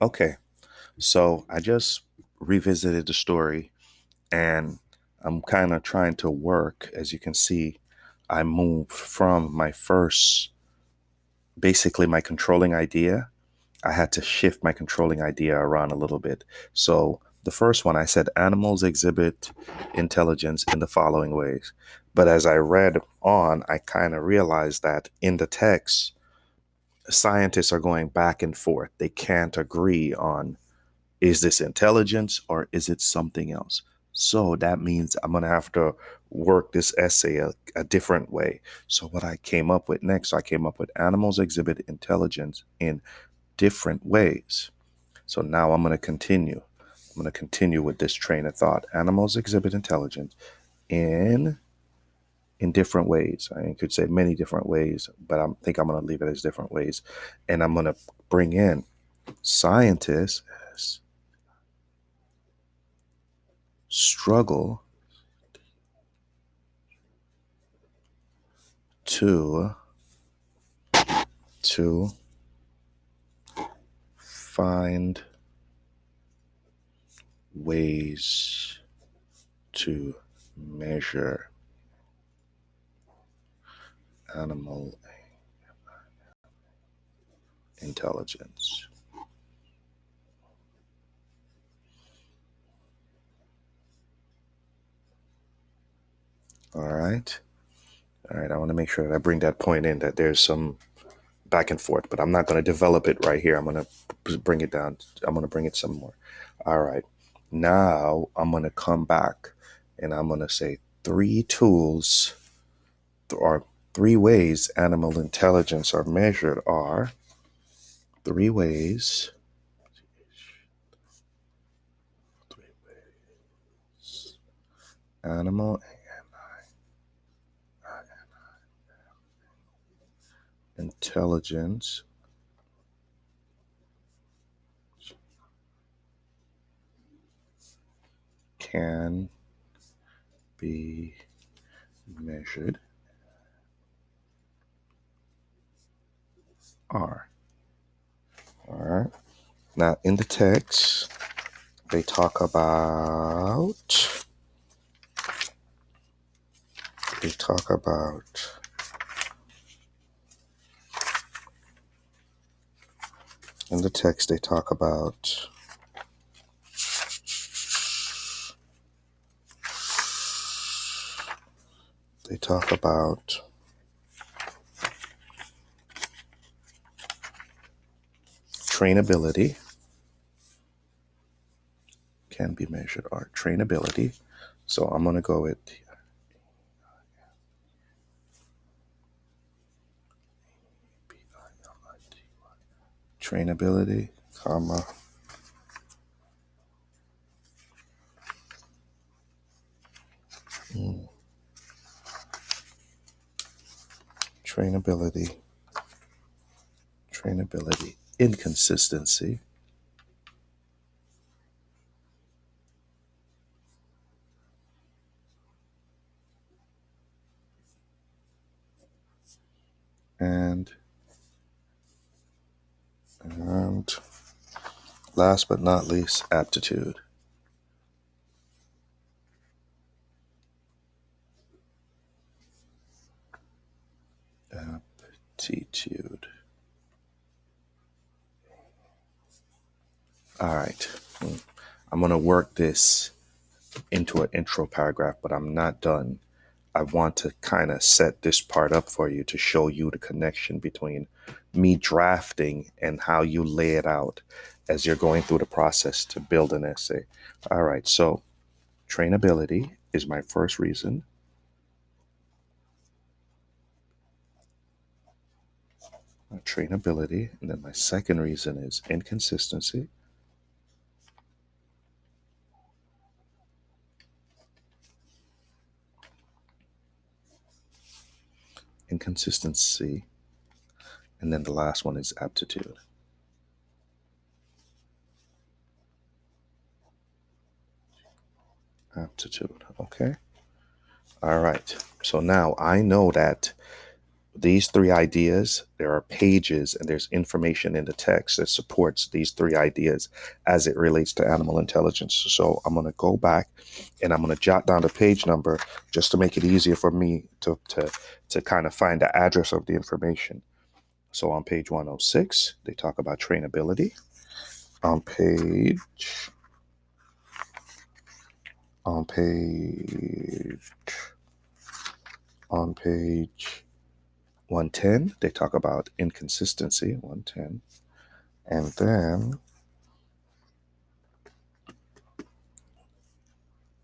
Okay, so I just revisited the story and I'm kind of trying to work. As you can see, I moved from my first, basically my controlling idea. I had to shift my controlling idea around a little bit. So the first one, I said animals exhibit intelligence in the following ways. But as I read on, I kind of realized that in the text, scientists are going back and forth. They can't agree on, is this intelligence or is it something else? So that means I'm going to have to work this essay a different way. So what I came up with next, I came up with animals exhibit intelligence in different ways. So now I'm going to continue. I'm going to continue with this train of thought. Animals exhibit intelligence in in different ways. I could say many different ways, but I think I'm going to leave it as different ways. And I'm going to bring in scientists struggle to to find ways to measure animal intelligence. All right. All right. I want to make sure that I bring that point in, that there's some back and forth, but I'm not going to develop it right here. I'm going to bring it down. I'm going to bring it some more. All right. Now I'm going to come back and I'm going to say three tools or three ways animal intelligence are measured are three ways animal intelligence can be measured are. All right. Now, in the text, they talk about, they talk about, in the text, they talk about trainability can be measured are trainability. So I'm going to go with trainability, comma, mm, trainability, trainability, inconsistency, and and last but not least, aptitude. Aptitude. All right. I'm going to work this into an intro paragraph, but I'm not done. I want to kind of set this part up for you to show you the connection between me drafting and how you lay it out as you're going through the process to build an essay. All right. So, trainability is my first reason. Trainability. And then my second reason is inconsistency. Inconsistency. And then the last one is aptitude. Aptitude. Okay. All right. So now I know that these three ideas, there are pages and there's information in the text that supports these three ideas as it relates to animal intelligence. So I'm going to go back and I'm going to jot down the page number just to make it easier for me to kind of find the address of the information. So on page 106, they talk about trainability. On page on page on page 110, they talk about inconsistency. 110. And then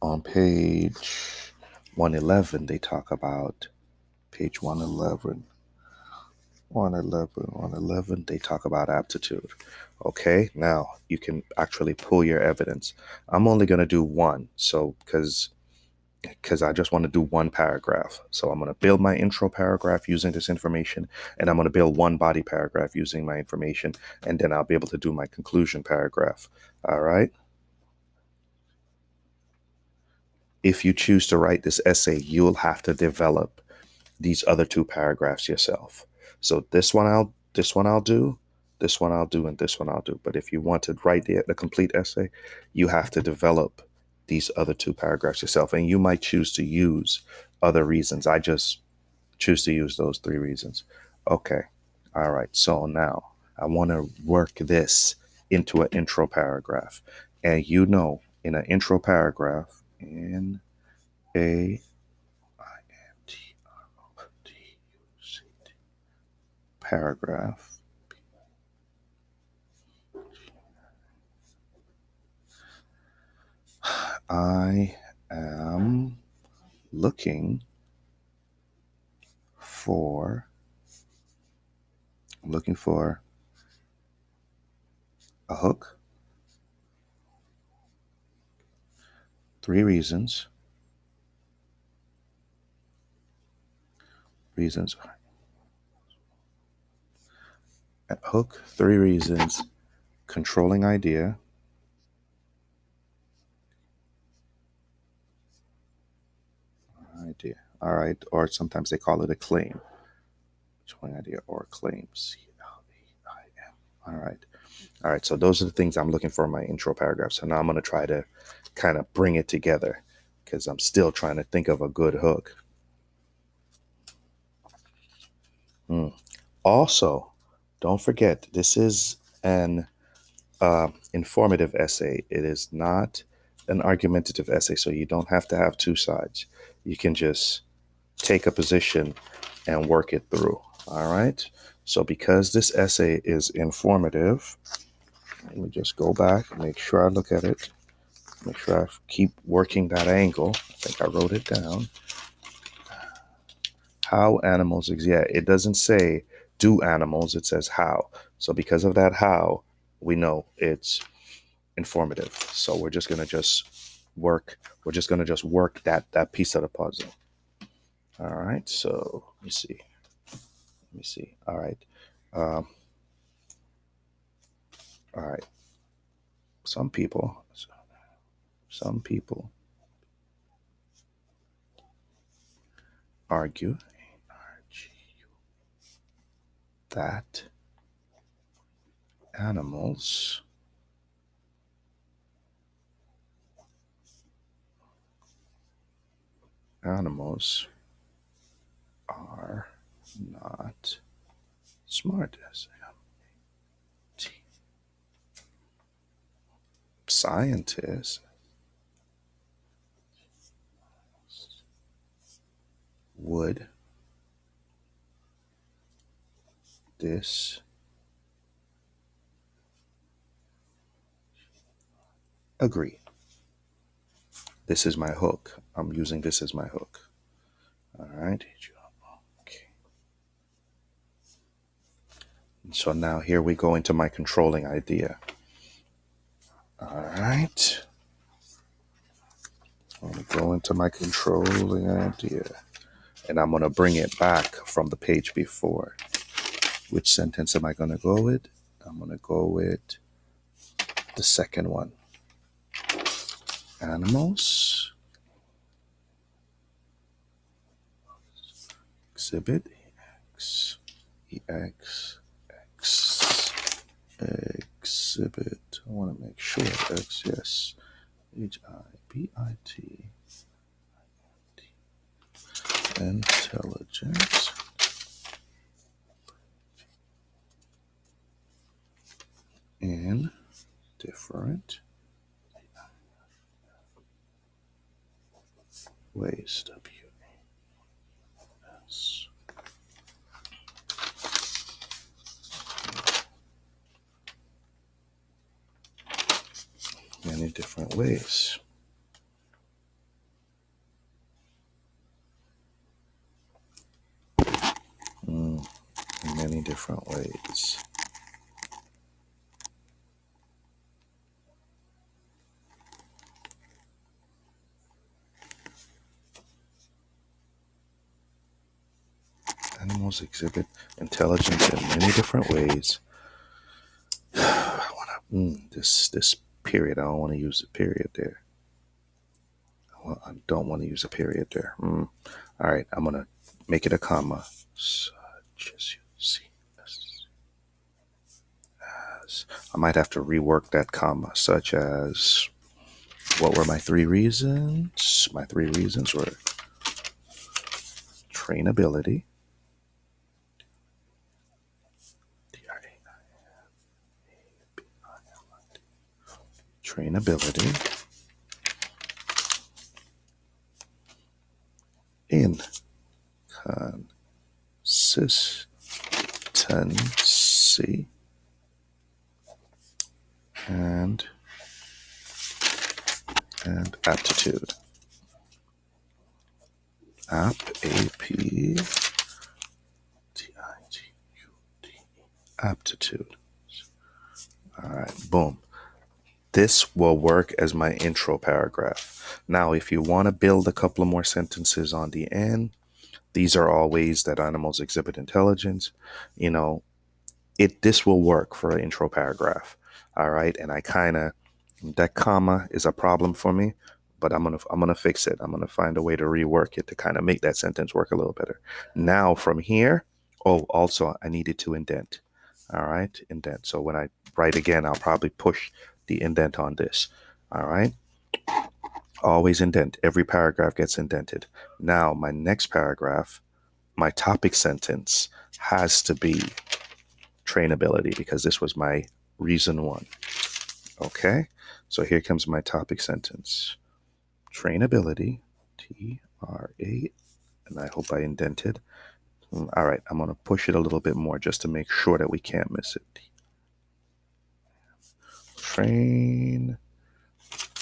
on page 111, they talk about page 111. 111, they talk about aptitude. Okay, now you can actually pull your evidence. I'm only going to do one. So, because I just want to do one paragraph. So I'm going to build my intro paragraph using this information, and I'm going to build one body paragraph using my information, and then I'll be able to do my conclusion paragraph. All right. If you choose to write this essay, you'll have to develop these other two paragraphs yourself. So this one I'll do, this one I'll do, and this one I'll do. But if you want to write the complete essay, you have to develop these other two paragraphs yourself. And you might choose to use other reasons. I just choose to use those three reasons. Okay. All right. So now I want to work this into an intro paragraph. And in an intro paragraph, in a paragraph, I am looking for a hook. 3 reasons. Hook, 3 reasons. Controlling idea. All right. Or sometimes they call it a claim. Controlling idea or claim. All right. All right. So those are the things I'm looking for in my intro paragraph. So now I'm going to try to kind of bring it together because I'm still trying to think of a good hook. Also, don't forget, this is an informative essay. It is not an argumentative essay, so you don't have to have two sides. You can just take a position and work it through. All right. So because this essay is informative, let me just go back, make sure I look at it, make sure I keep working that angle. I think I wrote it down. How animals exist. Yeah, it doesn't say do animals, it says how. So because of that how, we know it's informative. So we're just gonna work that piece of the puzzle. All right. So let me see. All right. Um, all right. Some people argue that animals are not smart. Scientists would disagree. This is my hook. I'm using this as my hook. All right. Okay. So now here we go into my controlling idea. All right. I'm going to go into my controlling idea. And I'm going to bring it back from the page before. Which sentence am I going to go with? I'm going to go with the second one. Animals exhibit X, EX, X, exhibit. I want to make sure X, yes. HIBIT, intelligence. In different ways. WAS. Many different ways. In many different ways. Animals exhibit intelligence in many different ways. This period, I don't want to use a period there. I don't want to use a period there. All right, I'm going to make it a comma. Such as you see. As. I might have to rework that comma, such as, what were my 3 reasons? My 3 reasons were trainability, trainability, inconsistency, and aptitude. Aptitude. All right, boom. This will work as my intro paragraph. Now, if you want to build a couple of more sentences on the end, these are all ways that animals exhibit intelligence. You know, this will work for an intro paragraph. All right, and I kind of, that comma is a problem for me, but I'm gonna fix it. I'm gonna find a way to rework it to kind of make that sentence work a little better. Now from here, oh, also I needed to indent. All right, indent. So when I write again, I'll probably push the indent on this. All right, always indent. Every paragraph gets indented. Now my next paragraph, my topic sentence has to be trainability, because this was my reason 1. Okay, so here comes my topic sentence. Trainability, TRA, and I hope I indented. All right, I'm going to push it a little bit more just to make sure that we can't miss it. Trainability,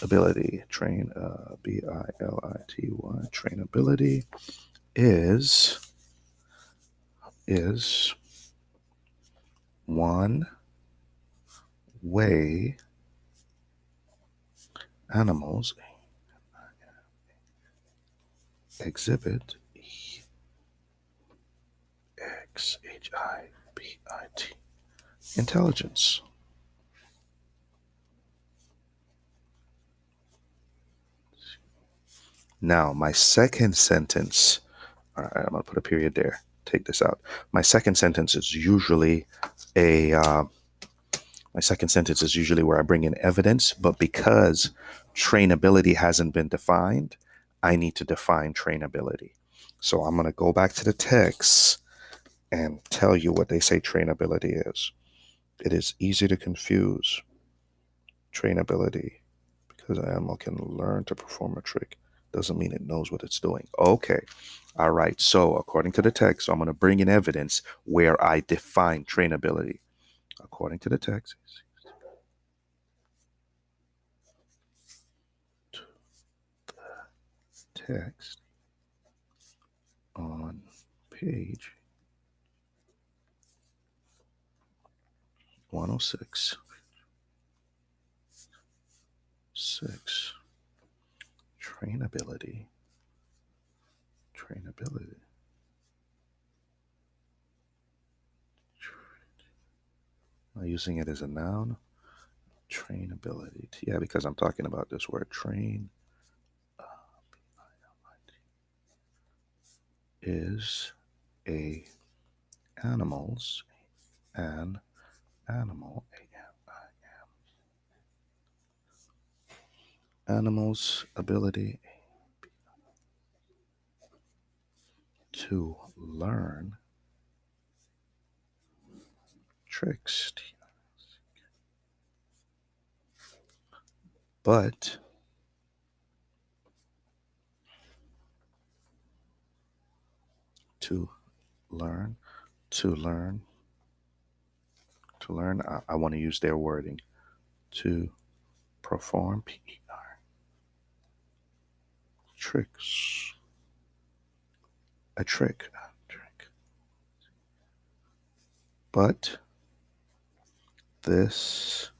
BILITY, trainability is one way animals exhibit EXHIBIT intelligence. Now, my second sentence, all right, I'm going to put a period there. Take this out. My second sentence is usually where I bring in evidence, but because trainability hasn't been defined, I need to define trainability. So I'm going to go back to the text and tell you what they say trainability is. It is easy to confuse trainability because an animal can learn to perform a trick. Doesn't mean it knows what it's doing. Okay. All right. So according to the text, I'm going to bring in evidence where I define trainability. According to the text, on page 106, 6, trainability. Am I using it as a noun? Trainability. Yeah, because I'm talking about this word train. Is a animals, an animal, animals' ability to learn tricks, but to learn, to learn, to learn. I want to use their wording to perform tricks, a trick. But this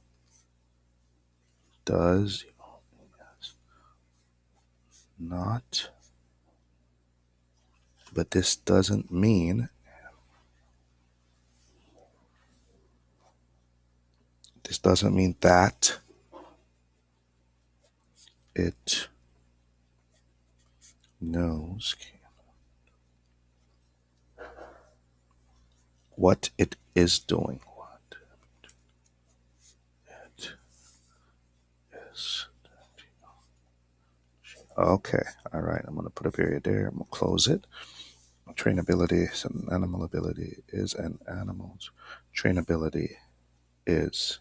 does not, but this doesn't mean, this doesn't mean that it knows what it is doing. What it is. Okay, all right. I'm going to put a period there. I'm going to close it. Trainability is an animal ability is an animal's trainability is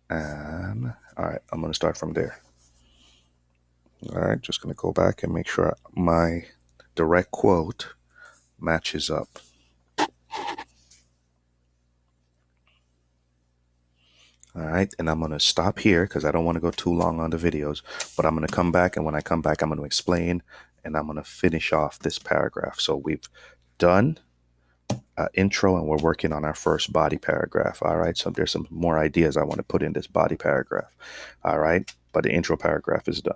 an. All right, I'm going to start from there. All right, just going to go back and make sure my direct quote matches up. All right, and I'm going to stop here because I don't want to go too long on the videos, but I'm going to come back, and when I come back, I'm going to explain and I'm going to finish off this paragraph. So we've done intro and we're working on our first body paragraph. All right, so there's some more ideas I want to put in this body paragraph. All right, but the intro paragraph is done.